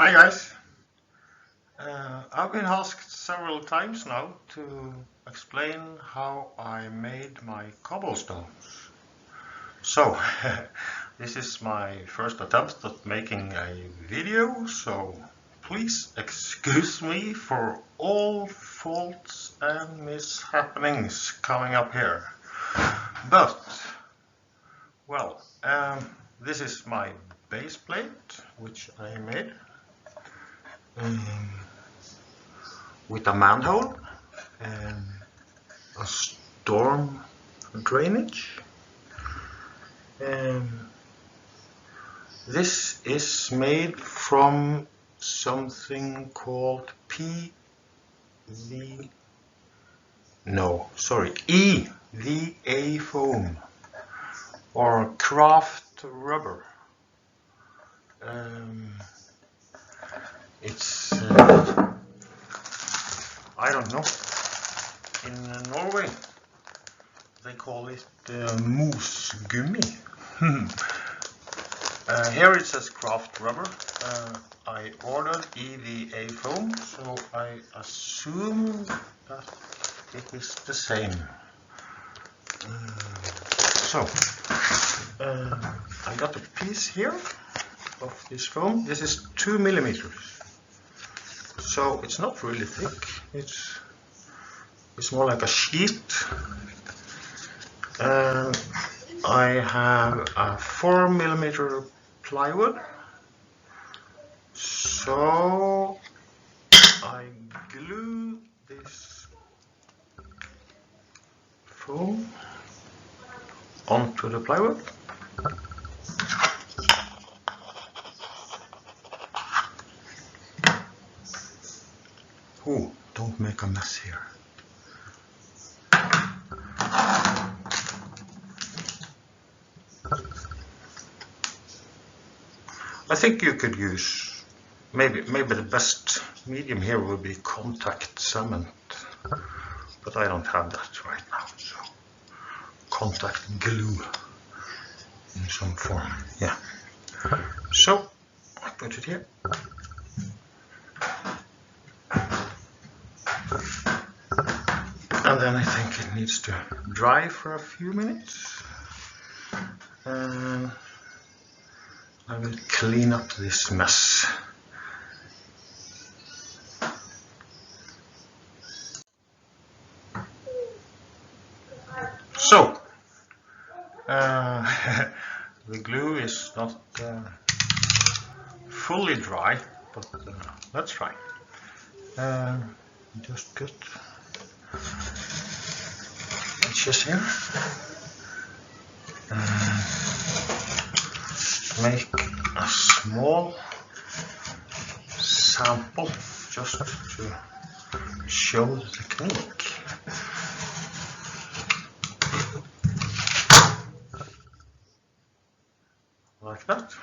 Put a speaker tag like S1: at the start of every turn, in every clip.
S1: Hi guys. I've been asked several times now to explain how I made my cobblestones. So, this is my first attempt at making a video, so please excuse me for all faults and mishappenings coming up here. But, well, this is my base plate, which I made. With a manhole and a storm drainage. This is made from something called EVA foam or craft rubber. It's I don't know. In Norway, they call it moosgummi. Here it says craft rubber. I ordered EVA foam, so I assume that it is the same. I got a piece here of this foam. This is 2 millimeters. So it's not really thick. It's more like a sheet. And I have a 4 millimeter plywood. So I glue this foam onto the plywood. Oh, don't make a mess here. I think you could use, maybe the best medium here would be contact cement, but I don't have that right now, so contact glue in some form, yeah. So I put it here. And then I think it needs to dry for a few minutes. And I will clean up this mess. So, the glue is not fully dry, but let's try. Just put inches here. Make a small sample just to show the technique. Like that.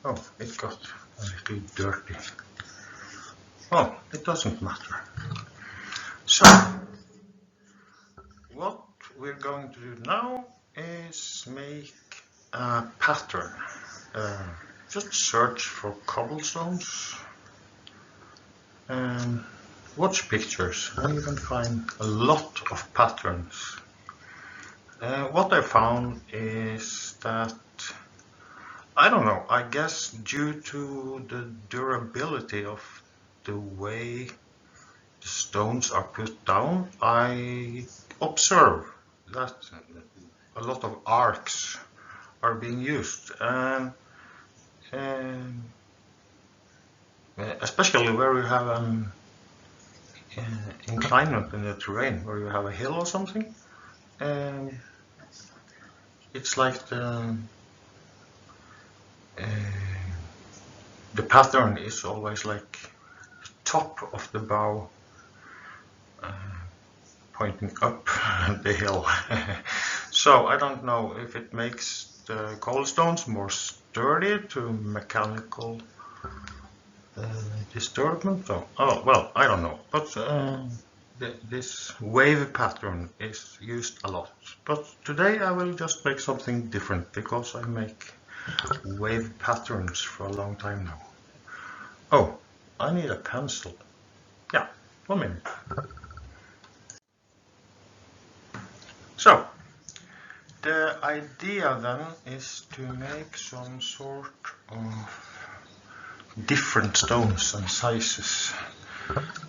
S1: Oh, it got a little dirty. Oh, it doesn't matter. So, what we're going to do now is make a pattern. Just search for cobblestones and watch pictures, and you can find a lot of patterns. What I found is that, I don't know, I guess due to the durability of the way the stones are put down, I observe that a lot of arcs are being used, and especially where you have an inclination in the terrain, where you have a hill or something. It's like the pattern is always like the top of the bow pointing up the hill. So I don't know if it makes the cobblestones more sturdy to mechanical disturbance. Oh well, I don't know, but this wave pattern is used a lot. But today I will just make something different, because I make wave patterns for a long time now. Oh, I need a pencil. Yeah, 1 minute. So, the idea then is to make some sort of different stones and sizes.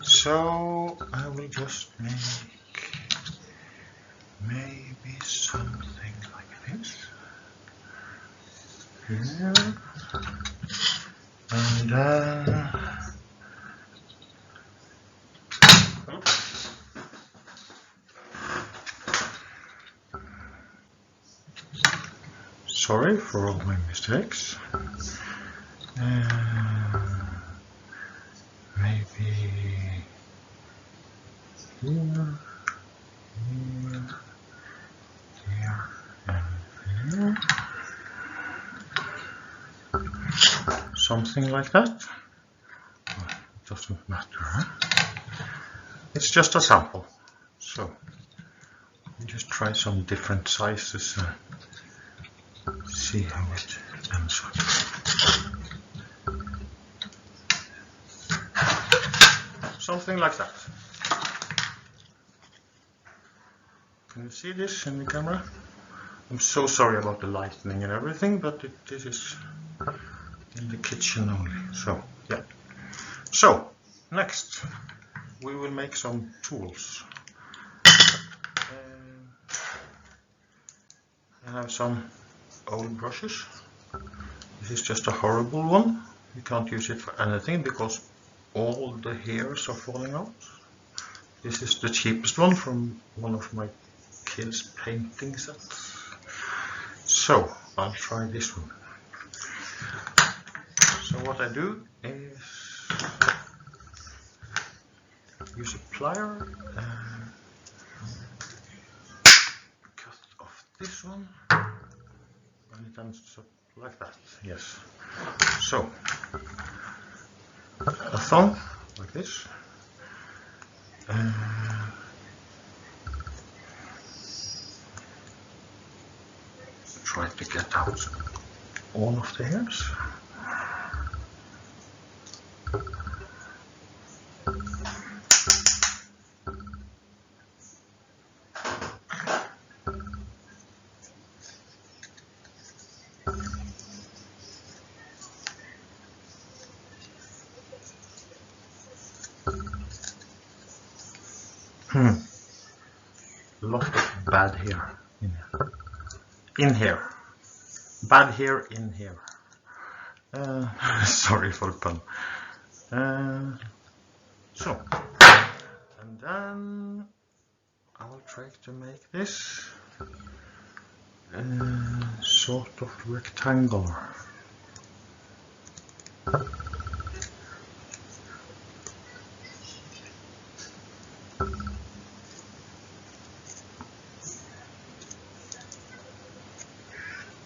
S1: So I will just make maybe something like this here, and then sorry for all my mistakes. Maybe here, here, and here. Something like that. Well, it doesn't matter, huh? It's just a sample. So, just try some different sizes and see how it ends up. Something like that. Can you see this in the camera? I'm so sorry about the lighting and everything, but this is in the kitchen only. So, yeah. So, next we will make some tools. I have some old brushes. This is just a horrible one. You can't use it for anything because all the hairs are falling out. This is the cheapest one from one of my kids' painting sets. So I'll try this one. So what I do is use a plier and cut off this one, and it ends up like that. Yes. So a thumb like this. Try to get out all of the hairs. Lot of bad hair in here. In here. Bad hair in here. Sorry for the pun. So, and then I will try to make this sort of rectangular.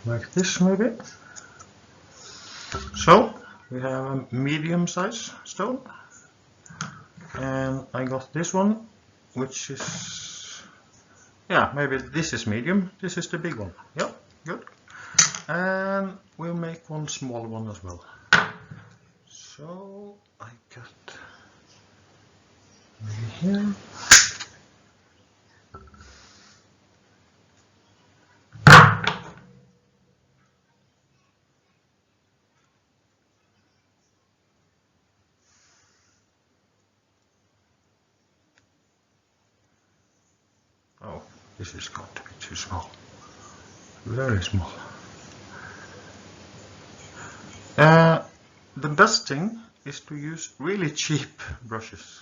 S1: Like this maybe. So we have a medium size stone, and I got this one, which is, yeah, maybe this is medium, this is the big one. Yeah, good. And we'll make one small one as well. So I cut maybe here. Oh, this is going to be too small. Very small. The best thing is to use really cheap brushes,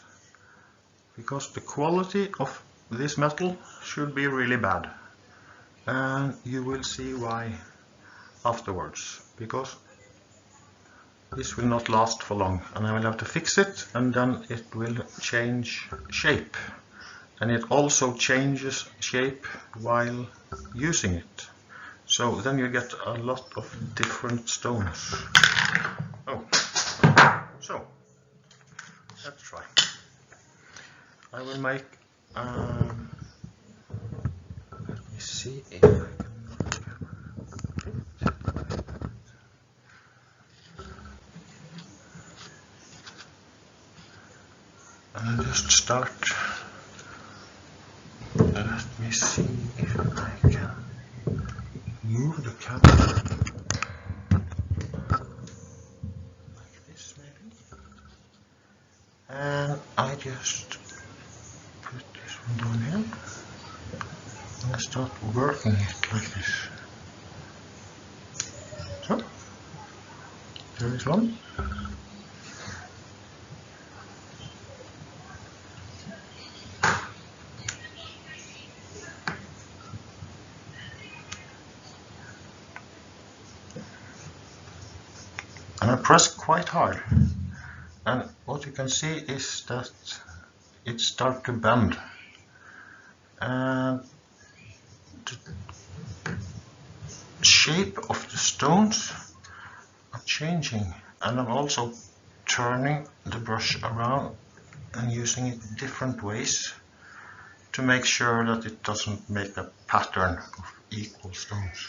S1: because the quality of this metal should be really bad, and you will see why afterwards, because this will not last for long and I will have to fix it, and then it will change shape, and it also changes shape while using it. So then you get a lot of different stones. Oh, so let's try. I will make, let me see if I can. can just start. Let me see if I can move the camera like this maybe. And I just put this one down here and I start working it like this. So, there is one. And I press quite hard, and what you can see is that it starts to bend, and the shape of the stones are changing, and I'm also turning the brush around and using it different ways to make sure that it doesn't make a pattern of equal stones.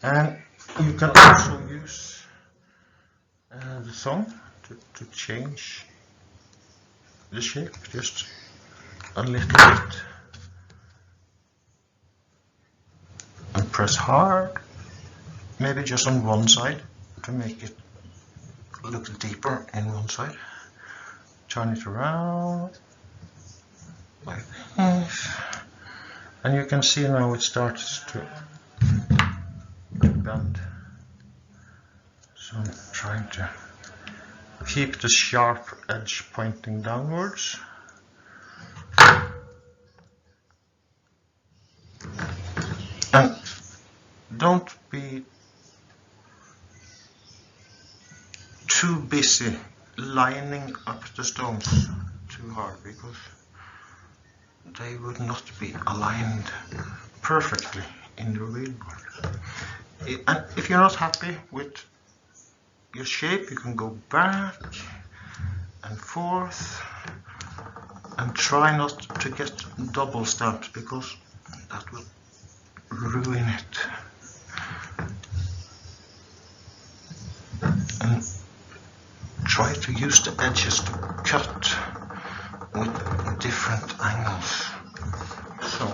S1: And you can also use the thumb to change the shape just a little bit and press hard, maybe just on one side to make it look deeper in one side. Turn it around like this, and you can see now it starts to bend. So I'm trying to keep the sharp edge pointing downwards. And don't be too busy lining up the stones too hard, because they would not be aligned perfectly in the real world. And if you're not happy with your shape, you can go back and forth and try not to get double stamped, because that will ruin it. And try to use the edges to cut with different angles. So,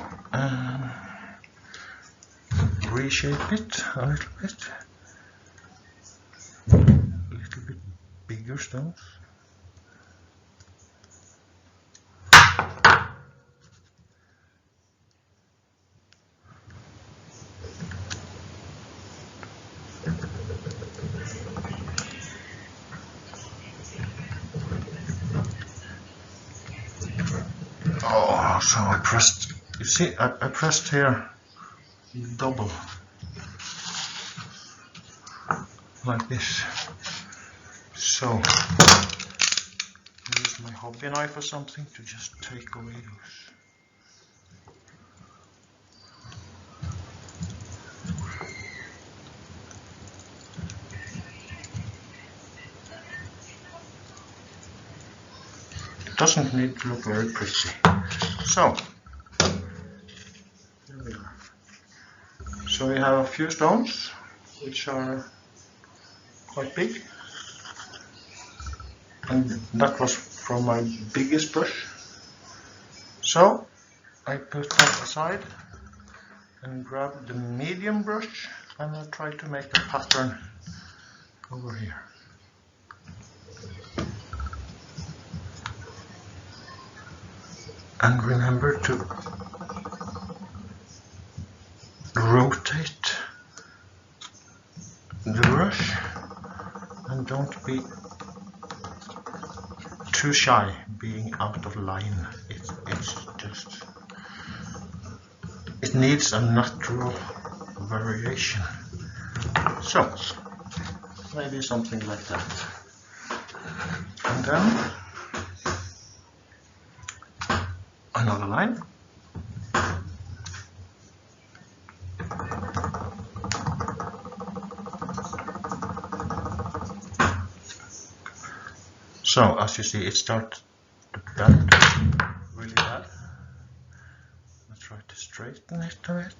S1: reshape it a little bit. A little bit bigger stones. Oh, so I pressed, you see, I pressed here double, like this. So, use my hobby knife or something to just take away those. It doesn't need to look very pretty. So, here we are. So we have a few stones which are quite big, and that was from my biggest brush. So I put that aside and grab the medium brush, and I try to make a pattern over here. And remember to rotate the brush, and don't be too shy being out of line. It needs a natural variation. So maybe something like that. And then another line. So as you see, it starts to bend really bad. I'll try to straighten it a bit.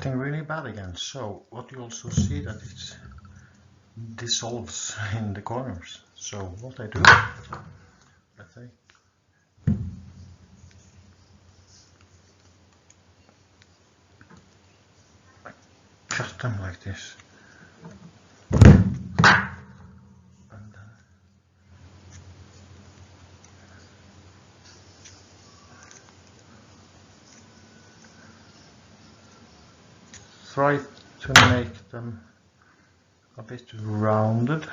S1: getting really bad again. So what you also see that it dissolves in the corners. So what I do, I cut them like this. And then try to make them a bit rounded.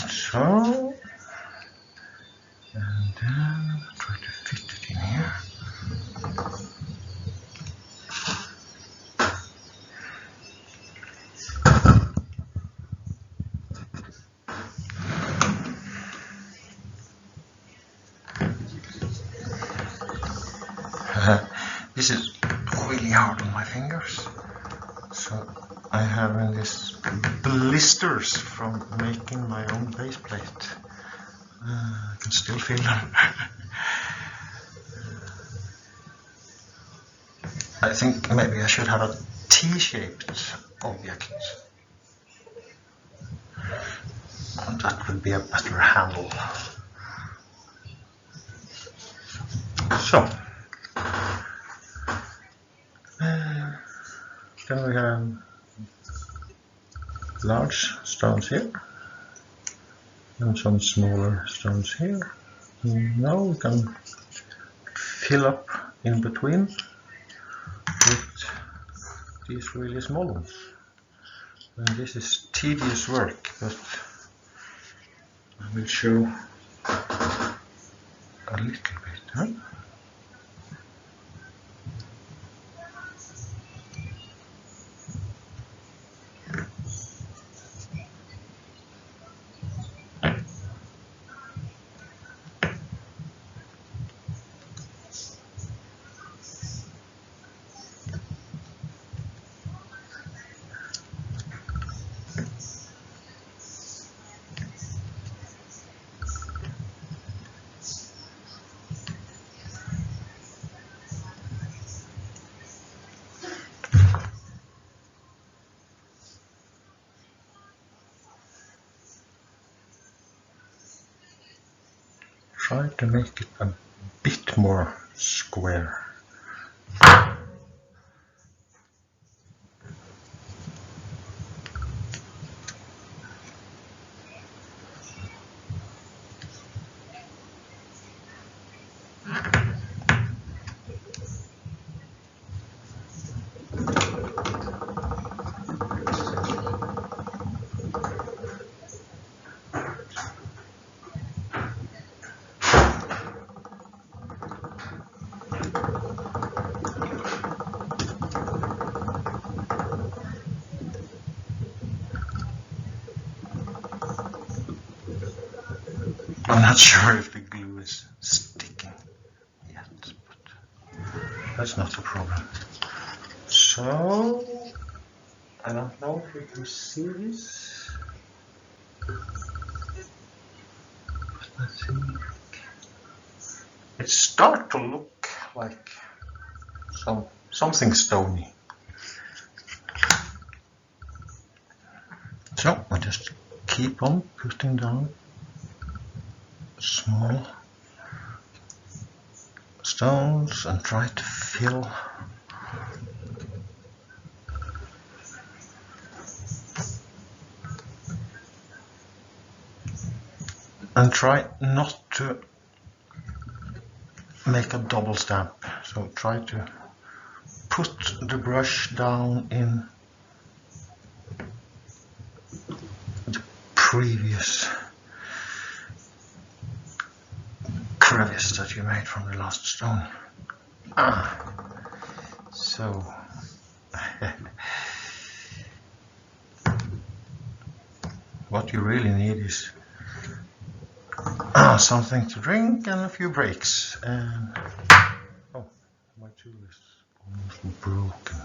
S1: So, and then try to fit it in here. This is really hard on my fingers, so I have in this blisters from making my own base plate. I can still feel them. I think maybe I should have a T-shaped object. That would be a better handle. So, then we have large stones here and some smaller stones here. Now we can fill up in between with these really small ones. And this is tedious work, but I will show a little bit. Huh? Try to make it a bit more square. I'm not sure if the glue is sticking yet, but that's not a problem. So, I don't know if you can see this, but I think it starts to look like something stony. So I just keep on putting down small stones and try to fill and try not to make a double stamp. So try to put the brush down in the previous crevice that you made from the last stone. So what you really need is something to drink and a few breaks. And oh, my tool is almost broken.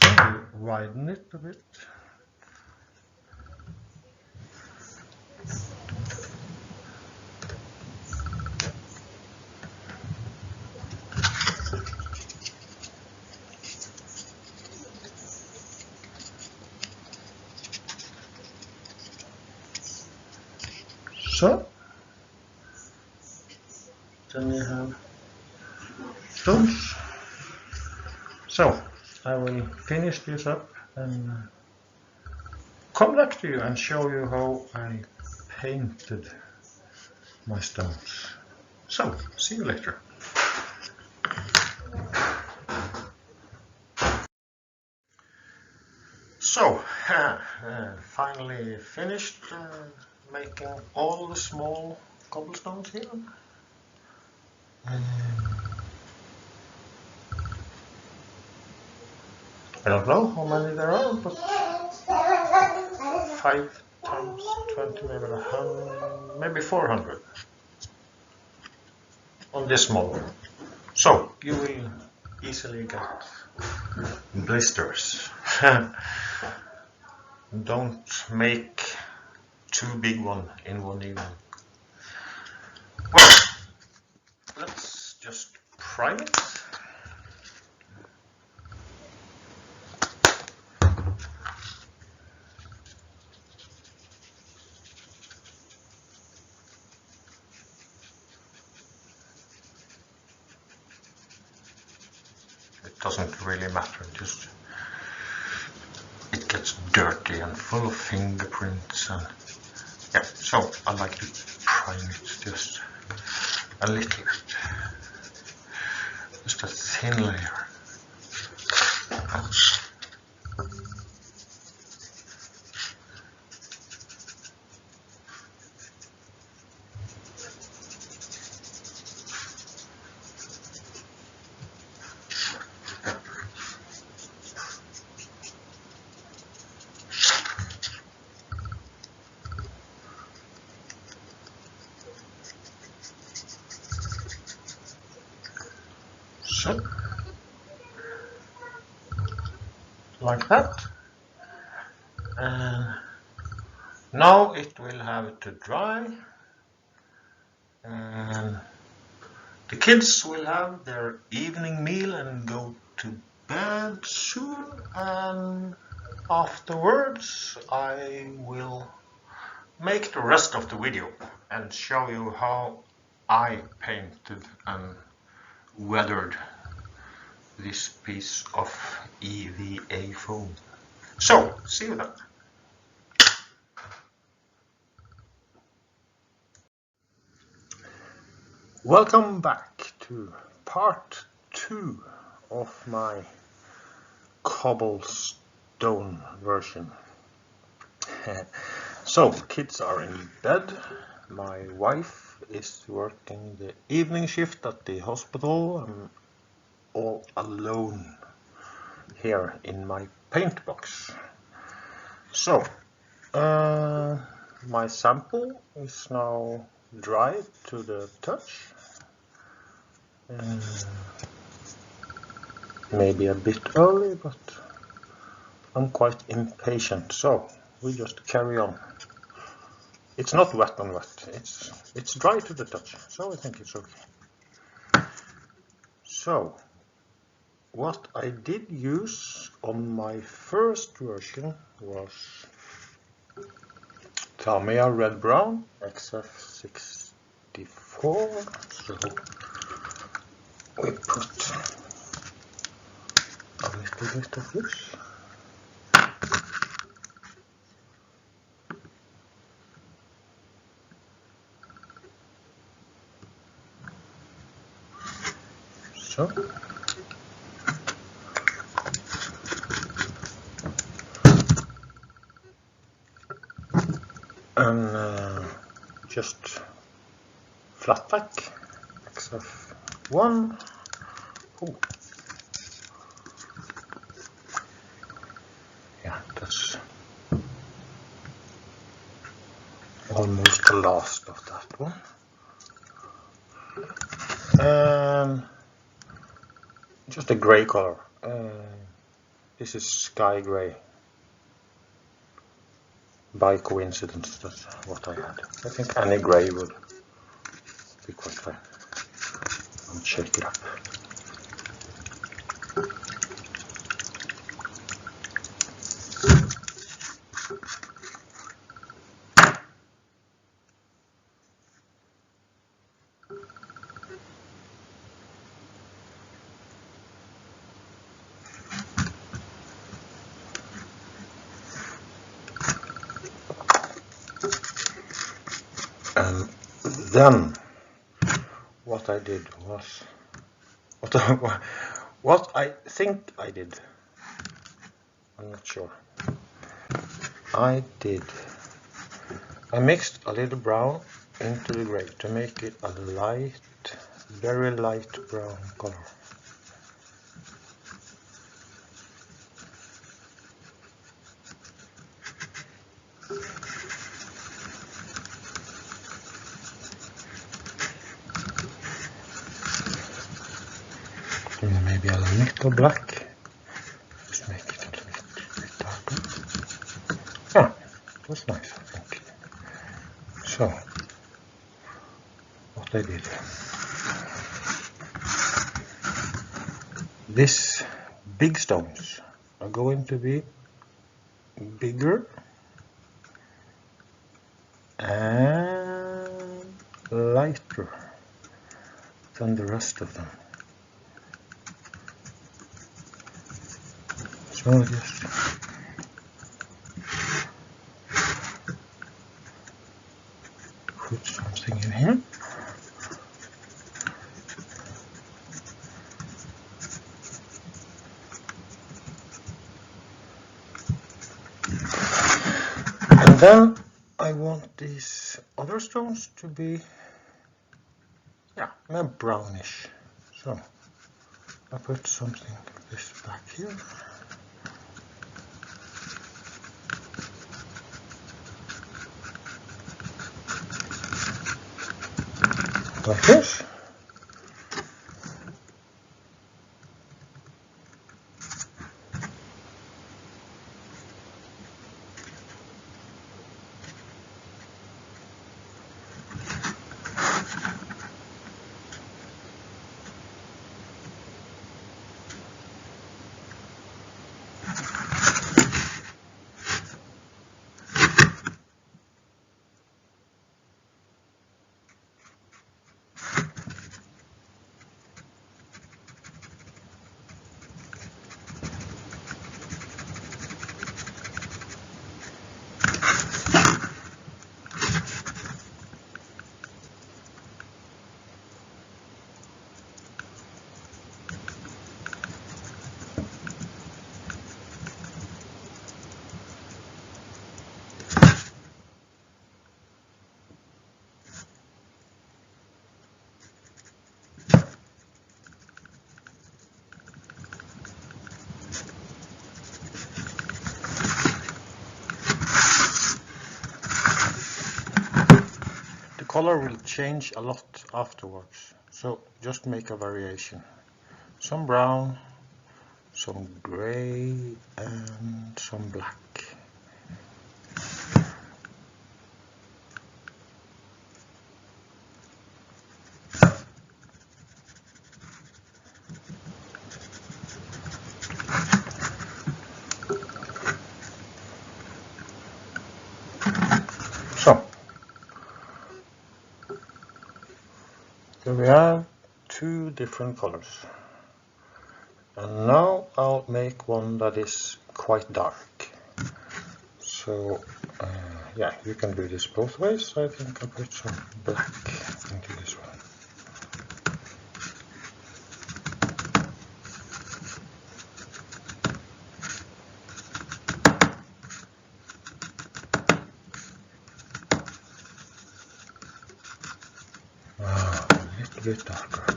S1: So widen it a bit. So then you have those. So I will finish this up and come back to you and show you how I painted my stones. So see you later. So finally finished making all the small cobblestones here. I don't know how many there are, but 5 times 20, maybe 100, maybe 400 on this model. So you will easily get blisters. Don't make too big one in one evening. Well, let's just prime it. It doesn't really matter, just it gets dirty and full of fingerprints, and yeah, so I like to prime it just a little bit, just a thin layer. So, like that. Now it will have to dry, and the kids will have their evening meal and go to bed soon, and afterwards I will make the rest of the video and show you how I painted and weathered this piece of EVA foam. So, see you then. Welcome back to part 2 of my cobblestone version. So, kids are in bed. My wife is working the evening shift at the hospital. I'm all alone here in my paint box. So, my sample is now dry to the touch. Maybe a bit early, but I'm quite impatient, so we just carry on. It's not wet on wet, it's dry to the touch, so I think it's okay. So, what I did use on my first version was Tamiya Red Brown XF64, so we put a little bit of this. So. And just flat pack XF1 Ooh. Yeah, that's almost the last of that one. Just a gray color. This is sky gray. By coincidence, that's what I had. I think any gray would be quite fine. I'll shake it up. And then what I did was what I think I did. I'm not sure. I mixed a little brown into the gray to make it a light, very light brown color. And maybe a little black. Just make it a little bit darker. Ah, that's nice, I think. So, what I did. These big stones are going to be bigger and lighter than the rest of them. So just put something in here. And then I want these other stones to be, yeah, brownish. So I put something like this back here. Like this. Color will change a lot afterwards, so just make a variation. Some brown, some gray, and some black. So, here we have two different colors. And now I'll make one that is quite dark. So, yeah, you can do this both ways. I think I'll put some black into this one. A little bit darker.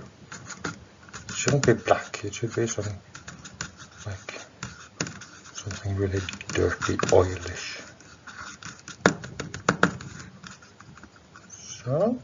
S1: shouldn't be black, it should be something like something really dirty, oilish. So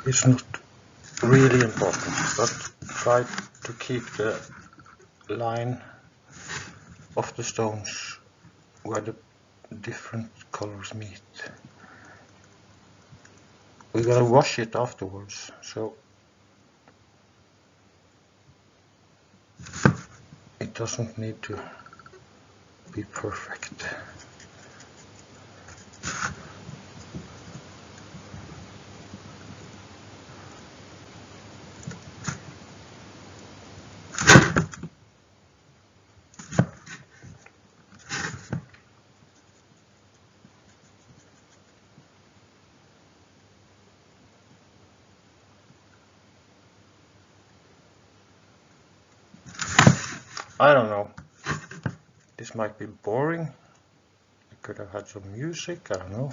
S1: it's not really important, but try to keep the line of the stones where the different colors meet. We're gonna wash it afterwards, so it doesn't need to be perfect. I don't know, this might be boring. I could have had some music, I don't know.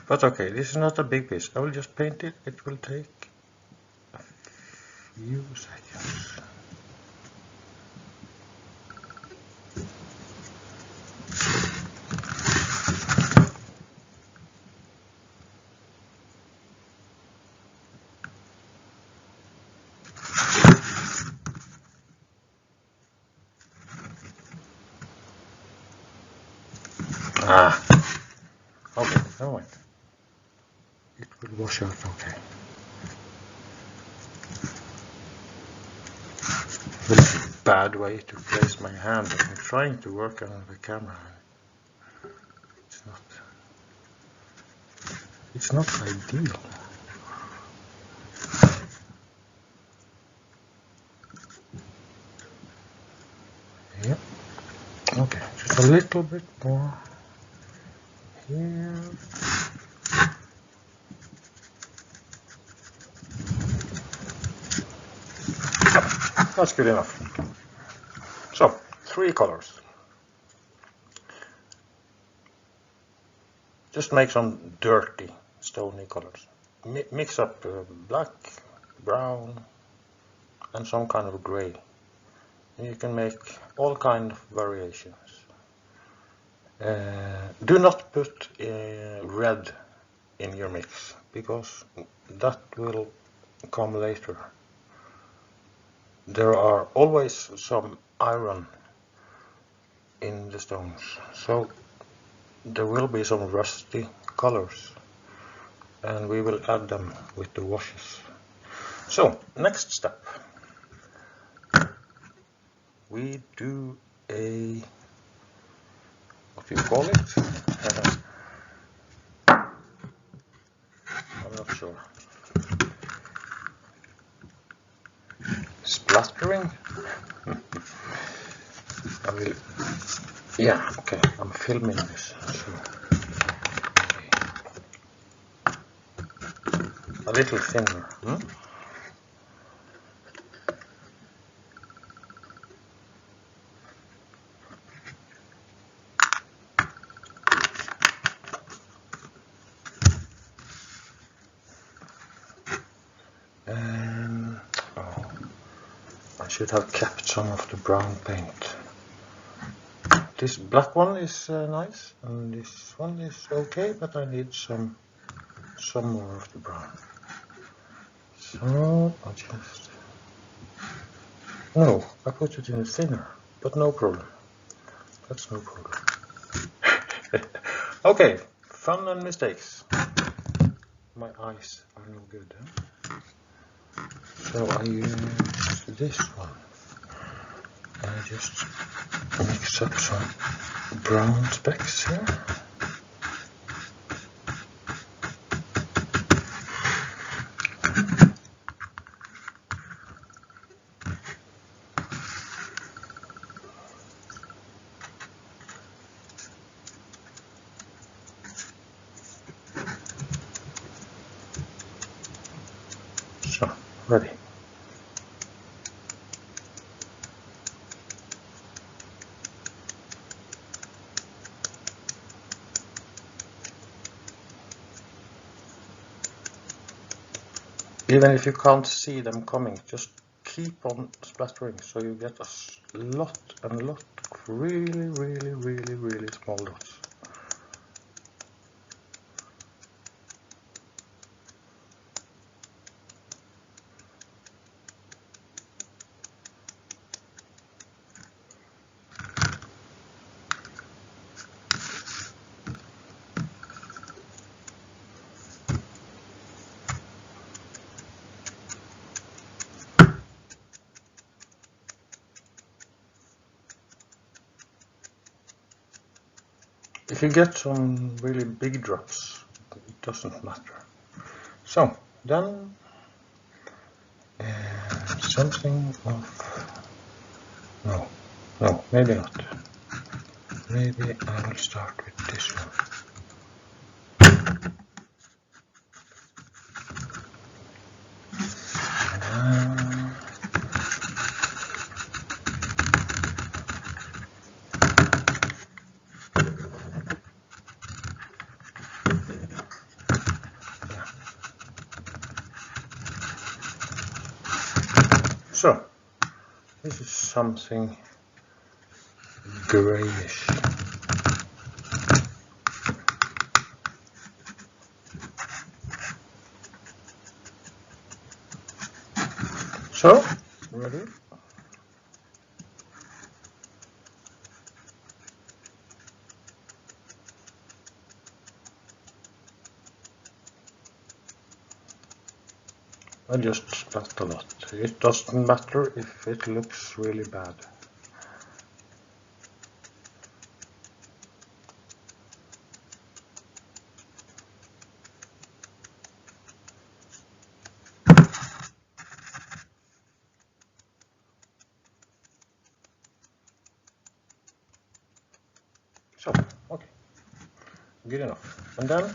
S1: But okay, this is not a big piece. I will just paint it. It will take a few seconds. Okay, never mind. It will wash out okay. Really bad way to place my hand, but I'm trying to work on the camera. It's not ideal. Yeah. Okay, just a little bit more here. That's good enough. So, 3 colors. Just make some dirty, stony colors. Mix up black, brown, and some kind of gray. And you can make all kind of variations. Do not put red in your mix, because that will come later. There are always some iron in the stones, so there will be some rusty colors, and we will add them with the washes. So, next step. We do a, what do you call it? I'm not sure. Splattering? I will, yeah, okay, I'm filming this. So a little thinner. Oh, I should have kept some of the brown paint. This black one is nice, and this one is okay, but I need some more of the brown. So I just, no, I put it in thinner, but no problem. That's no problem. Okay, fun and mistakes. My eyes are no good. So So I use this one. I just mix up some brown specks here. So, ready. Even if you can't see them coming, just keep on splattering so you get a lot and lot of really small dots. If you get some really big drops, it doesn't matter. So, then something of... No, maybe not. Maybe I will start with this one. So, this is something grayish. So, ready? I just splat a lot. It doesn't matter if it looks really bad. So, okay, good enough. And then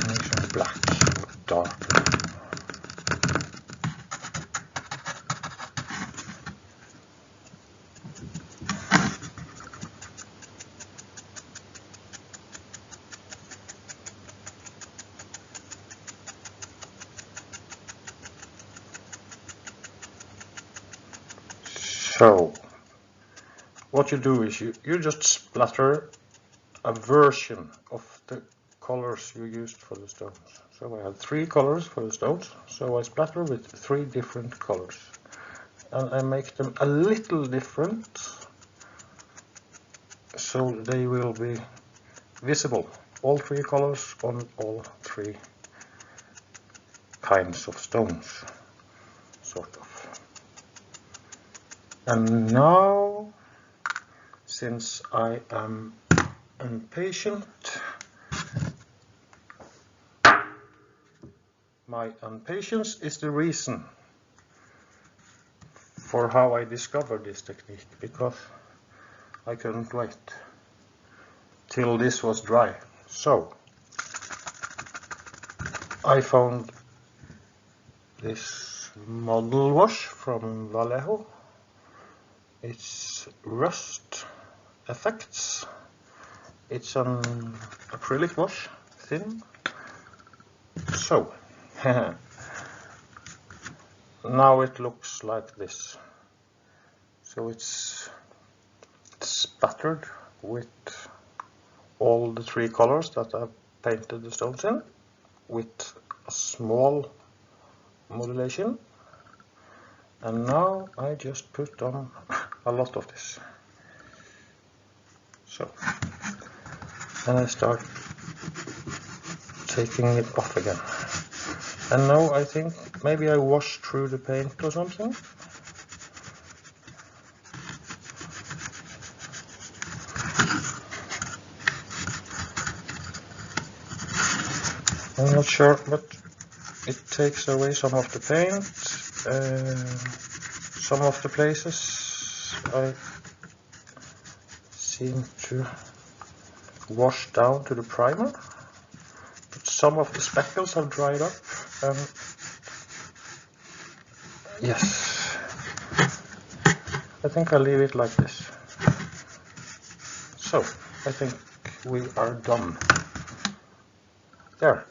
S1: make some black, dark. So, what you do is you just splatter a version of the colors you used for the stones. So I had 3 colors for the stones, so I splatter with 3 different colors. And I make them a little different, so they will be visible. All 3 colors on all 3 kinds of stones, sort of. And now, since I am impatient, my impatience is the reason for how I discovered this technique, because I couldn't wait till this was dry. So I found this model wash from Vallejo. It's Rust Effects. It's an acrylic wash, thin. So now it looks like this. So it's spattered with all the 3 colors that I've painted the stones in, with a small modulation. And now I just put on a lot of this. So, and I start taking it off again. And now I think maybe I washed through the paint or something. I'm not sure, but it takes away some of the paint. Some of the places I seem to wash down to the primer, but some of the speckles have dried up. Yes, I think I'll leave it like this. So I think we are done. There.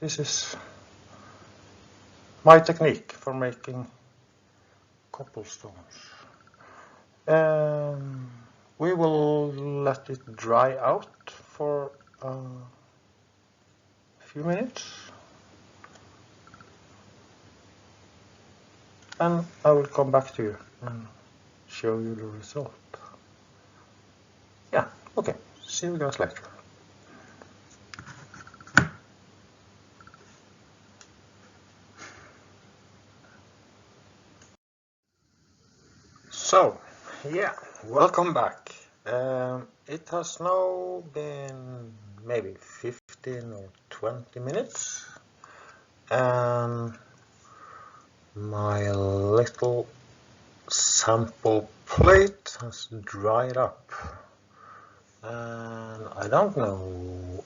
S1: This is my technique for making cobblestones. We will let it dry out for a few minutes, and I will come back to you and show you the result. Yeah, okay, see you guys later. So, yeah, welcome back. It has now been maybe 15 or 20 minutes, and my little sample plate has dried up. And I don't know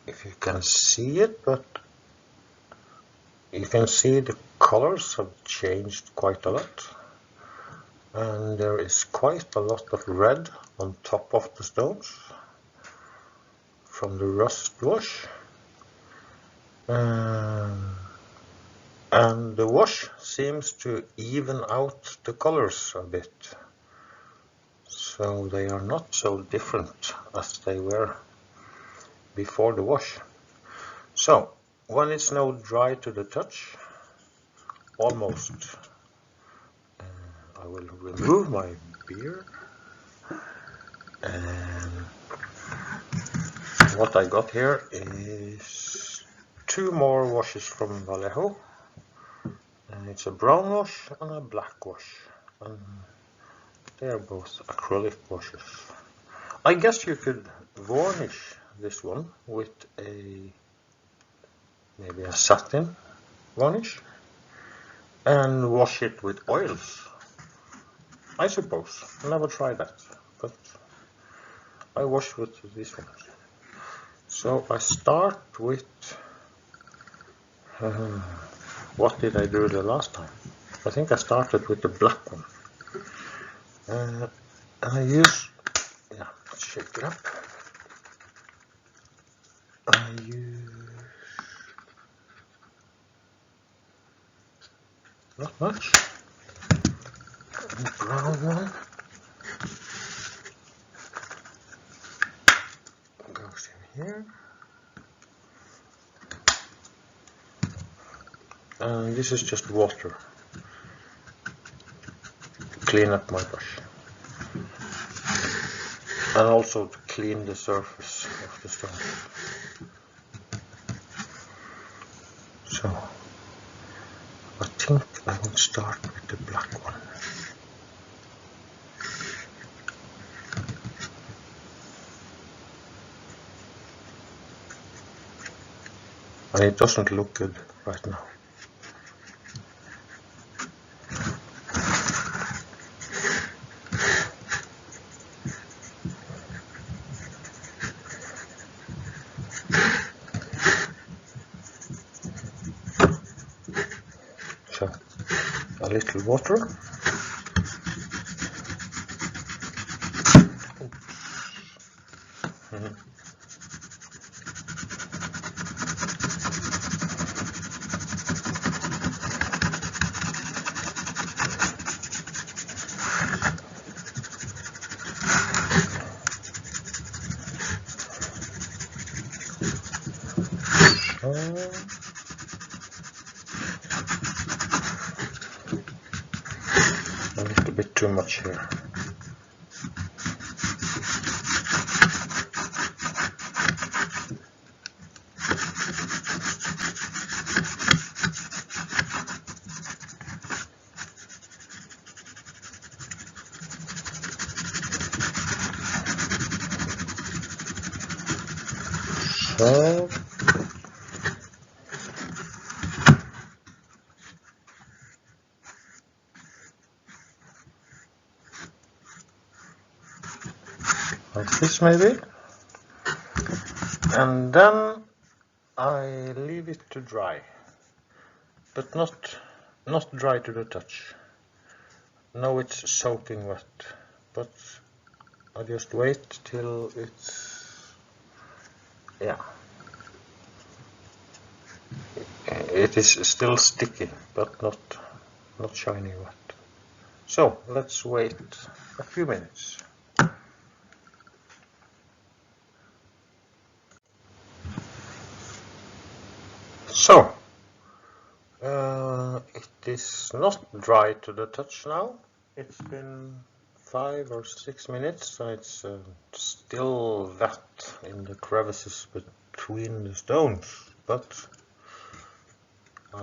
S1: if you can see it, but you can see the colors have changed quite a lot. And there is quite a lot of red on top of the stones from the rust wash. And the wash seems to even out the colors a bit. So they are not so different as they were before the wash. So when it's now dry to the touch, almost, I will remove my beard, and what I got here is 2 more washes from Vallejo, and it's a brown wash and a black wash, and they are both acrylic washes. I guess you could varnish this one with maybe a satin varnish and wash it with oils, I suppose. I never tried that, but I wash with these ones. So I start with what did I do the last time? I think I started with the black one. And I use, yeah, let's shake it up. I use not much. The brown one goes in here. And this is just water to clean up my brush, and also to clean the surface of the stone. So I think I will start with the black one. And it doesn't look good right now. So a little water. A little bit too much here. So like this maybe, and then I leave it to dry, but not dry to the touch. Now it's soaking wet, but I just wait till it's, yeah, it is still sticky, but not shiny wet. So let's wait a few minutes. So it is not dry to the touch now. It's been 5 or 6 minutes, and it's still wet in the crevices between the stones. But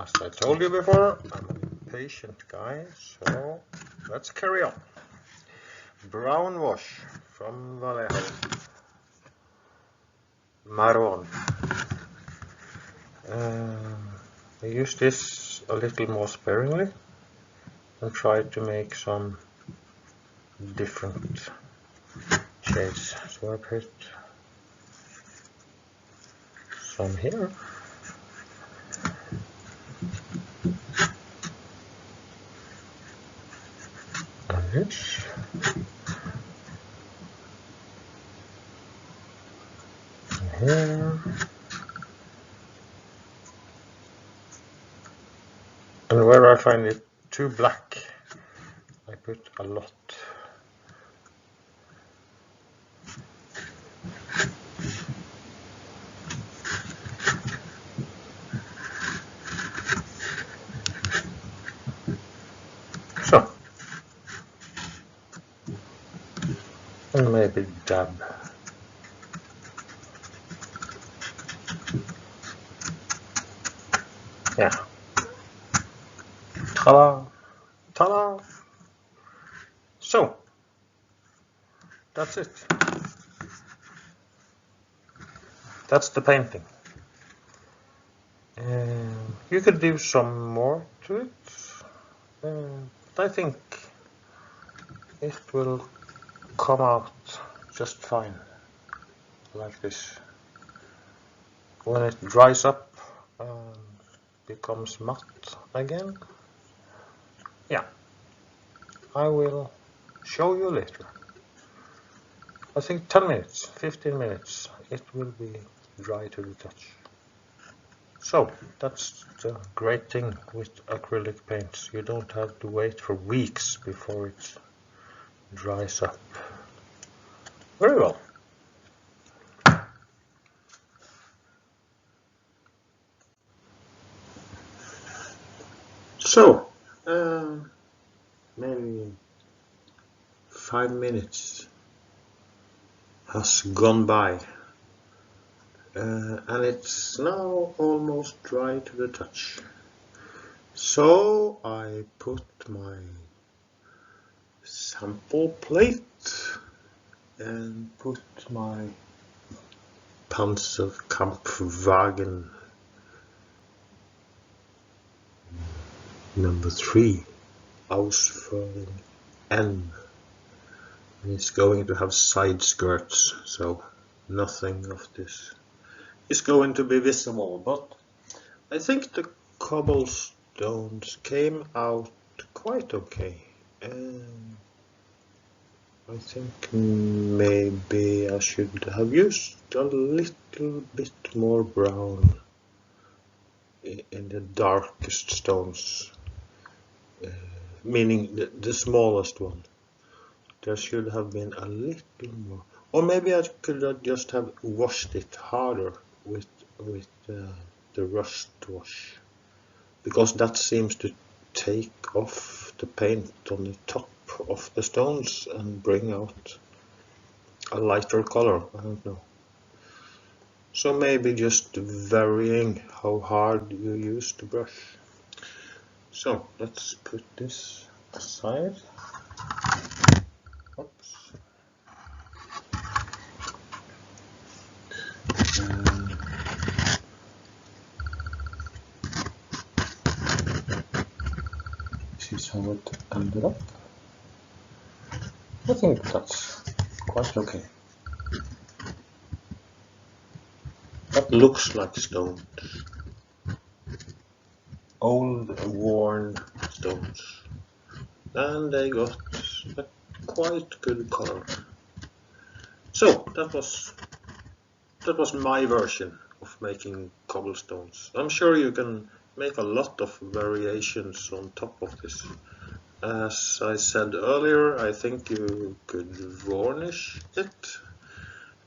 S1: as I told you before, I'm an impatient guy, so let's carry on. Brown wash from Vallejo. Marron. I use this a little more sparingly and try to make some different shades. So I put some here. And this. And here. And where I find it too black, I put a lot. So, and maybe dab. Yeah. Ta-da! Ta-da! So, that's it. That's the painting. You could do some more to it. I think it will come out just fine, like this. When it dries up and becomes matte again, yeah, I will show you later. I think 10 minutes, 15 minutes, it will be dry to the touch. So, that's the great thing with acrylic paints. You don't have to wait for weeks before it dries up. Very well. So, maybe 5 minutes has gone by, and it's now almost dry to the touch. So I put my sample plate and put my Panzerkampfwagen number 3, Ausführung N. And it's going to have side skirts, so nothing of this is going to be visible, but I think the cobblestones came out quite okay. I think maybe I should have used a little bit more brown in the darkest stones, meaning the smallest one. There should have been a little more, or maybe I could have just have washed it harder with the rust wash, because that seems to take off the paint on the top of the stones and bring out a lighter color. I don't know. So maybe just varying how hard you use the brush. So let's put this aside. Oops. Yep. I think that's quite okay. That looks like stones. Old, worn stones. And they got a quite good color. So that was my version of making cobblestones. I'm sure you can make a lot of variations on top of this. As I said earlier, I think you could varnish it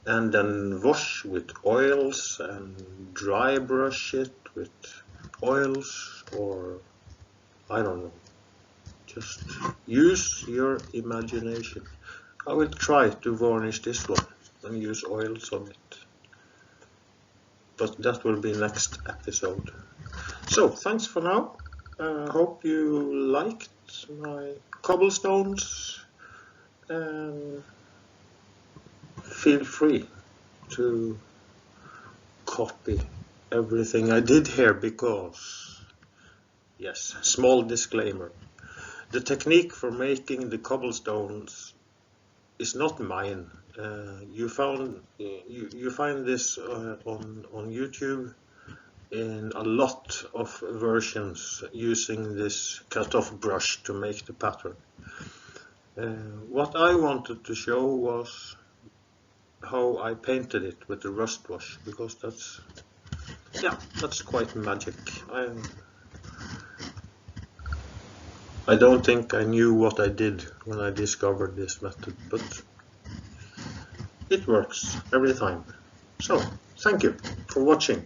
S1: and then wash with oils and dry brush it with oils, or I don't know. Just use your imagination. I will try to varnish this one and use oils on it. But that will be next episode. So thanks for now. Hope you liked my cobblestones. And feel free to copy everything I did here because, yes, small disclaimer. The technique for making the cobblestones is not mine. You find this on YouTube in a lot of versions using this cut-off brush to make the pattern. What I wanted to show was how I painted it with the rust wash, because that's quite magic. I don't think I knew what I did when I discovered this method, but it works every time. So, thank you for watching.